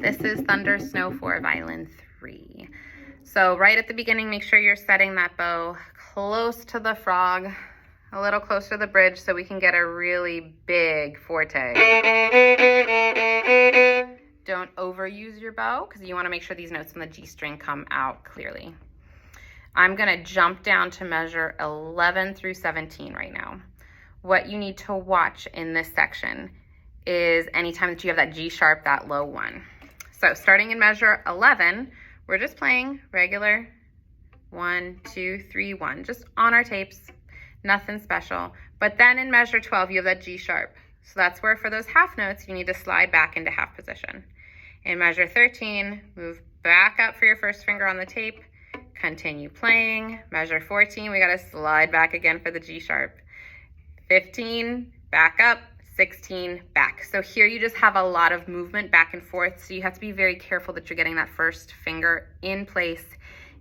This is Thunder Snow for violin 3. So right at the beginning, make sure you're setting that bow close to the frog, a little closer to the bridge so we can get a really big forte. Don't overuse your bow because you want to make sure these notes on the G string come out clearly. I'm going to jump down to measure 11 through 17 right now. What you need to watch in this section is anytime that you have that G sharp, that low one. So starting in measure 11, we're just playing regular 1, 2, 3, 1, just on our tapes, nothing special. But then in measure 12, you have that G sharp. So that's where for those half notes, you need to slide back into half position. In measure 13, move back up for your first finger on the tape, continue playing. Measure 14, we gotta slide back again for the G sharp. 15, back up. 16, back. So here you just have a lot of movement back and forth. So you have to be very careful that you're getting that first finger in place,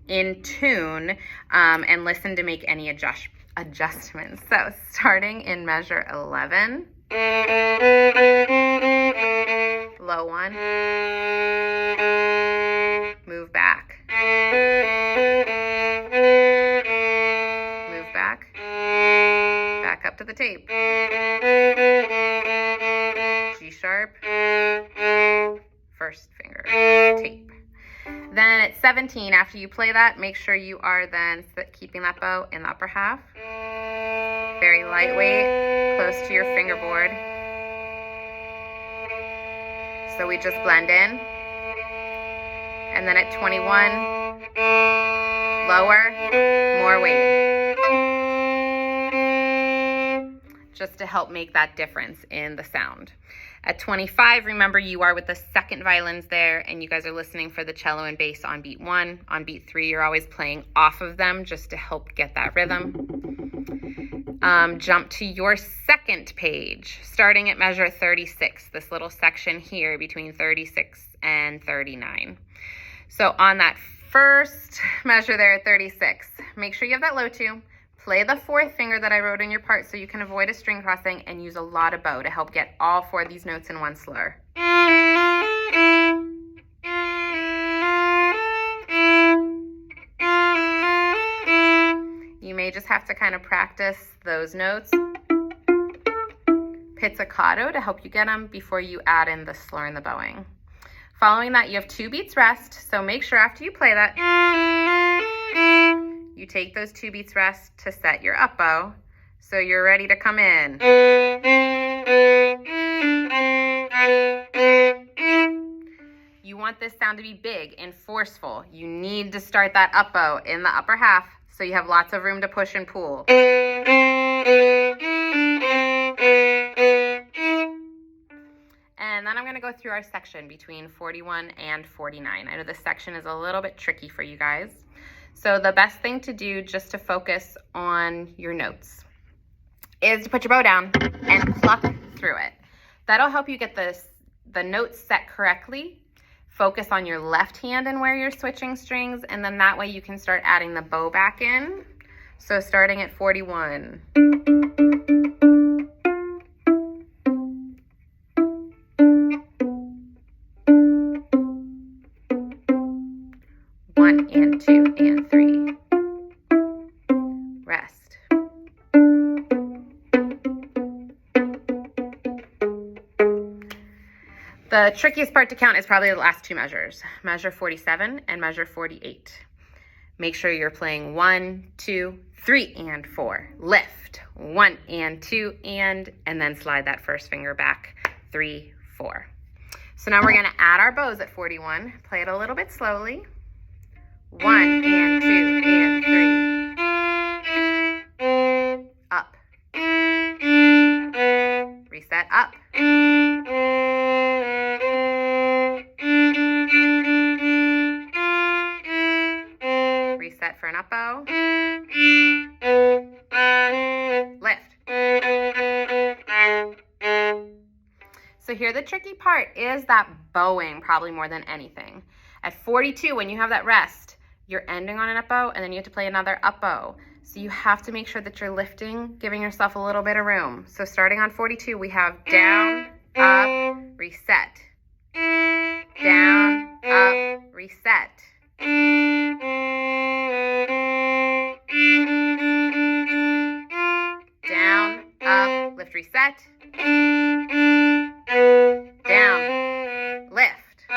in tune, and listen to make any adjustments. So starting in measure 11, low one, move back, move back, back up to the tape. G sharp, first finger, tape. Then at 17, after you play that, make sure you are then keeping that bow in the upper half. Very lightweight, close to your fingerboard. So we just blend in. And then at 21, lower, more weight. Just to help make that difference in the sound. At 25, remember you are with the second violins there and you guys are listening for the cello and bass on beat 1. On beat 3, you're always playing off of them just to help get that rhythm. Jump to your second page, starting at measure 36, this little section here between 36 and 39. So on that first measure there at 36, make sure you have that low 2. Play the fourth finger that I wrote in your part so you can avoid a string crossing and use a lot of bow to help get all 4 of these notes in one slur. You may just have to kind of practice those notes. Pizzicato to help you get them before you add in the slur and the bowing. Following that, you have 2 beats rest, so make sure after you play that, you take those 2 beats rest to set your up bow, so you're ready to come in. You want this sound to be big and forceful. You need to start that up bow in the upper half, so you have lots of room to push and pull. And then I'm going to go through our section between 41 and 49. I know this section is a little bit tricky for you guys. So the best thing to do just to focus on your notes is to put your bow down and pluck through it. That'll help you get the notes set correctly. Focus on your left hand and where you're switching strings, and then that way you can start adding the bow back in. So starting at 41. 1 and 2 and 3. Rest. The trickiest part to count is probably the last 2 measures, measure 47 and measure 48. Make sure you're playing 1, 2, 3, and 4. Lift. 1 and 2 and then slide that first finger back. 3, 4. So now we're going to add our bows at 41. Play it a little bit slowly. 1 and 2 and 3. Up. Reset up. Reset for an up bow. Lift. So here the tricky part is that bowing probably more than anything. At 42, when you have that rest, you're ending on an up bow and then you have to play another up bow. So you have to make sure that you're lifting, giving yourself a little bit of room. So starting on 42, we have down, up, reset, down, reset. Down, up, lift, reset. Down, lift. All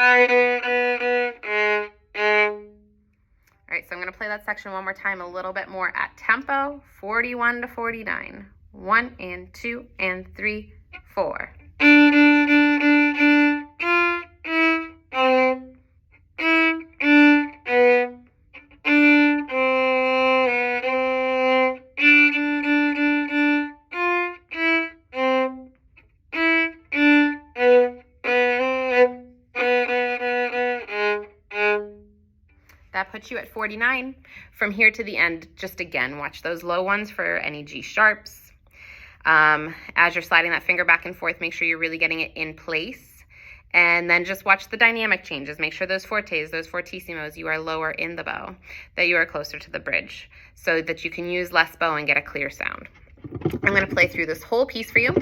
right, so I'm going to play that section one more time, a little bit more at tempo, 41 to 49. 1 and 2 and 3, 4. That puts you at 49. From here to the end, just again, watch those low ones for any G sharps. As you're sliding that finger back and forth, make sure you're really getting it in place. And then just watch the dynamic changes. Make sure those fortes, those fortissimos, you are lower in the bow, that you are closer to the bridge, so that you can use less bow and get a clear sound. I'm going to play through this whole piece for you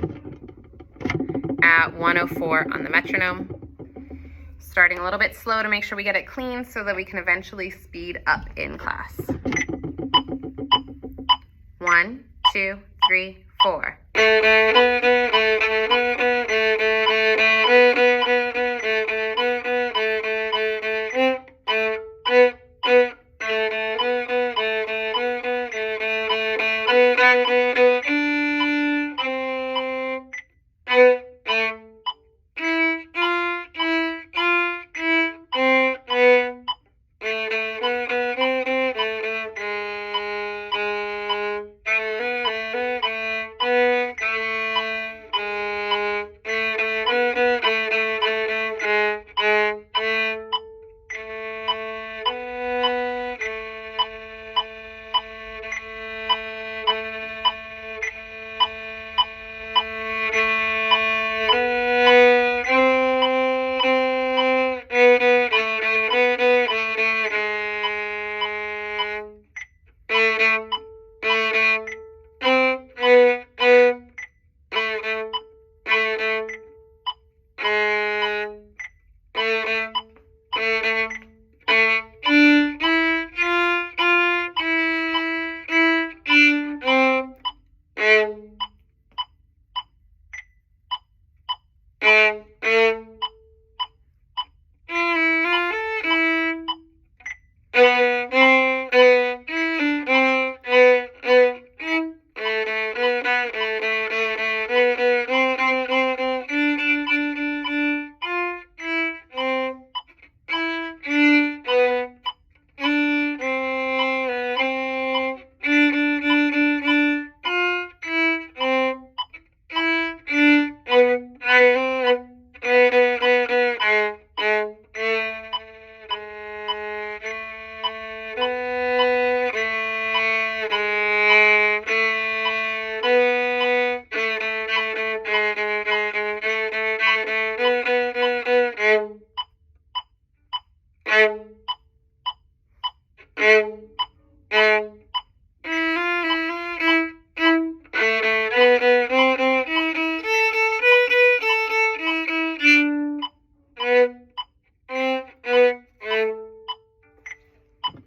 at 104 on the metronome. Starting a little bit slow to make sure we get it clean so that we can eventually speed up in class. 1, 2, 3, 4.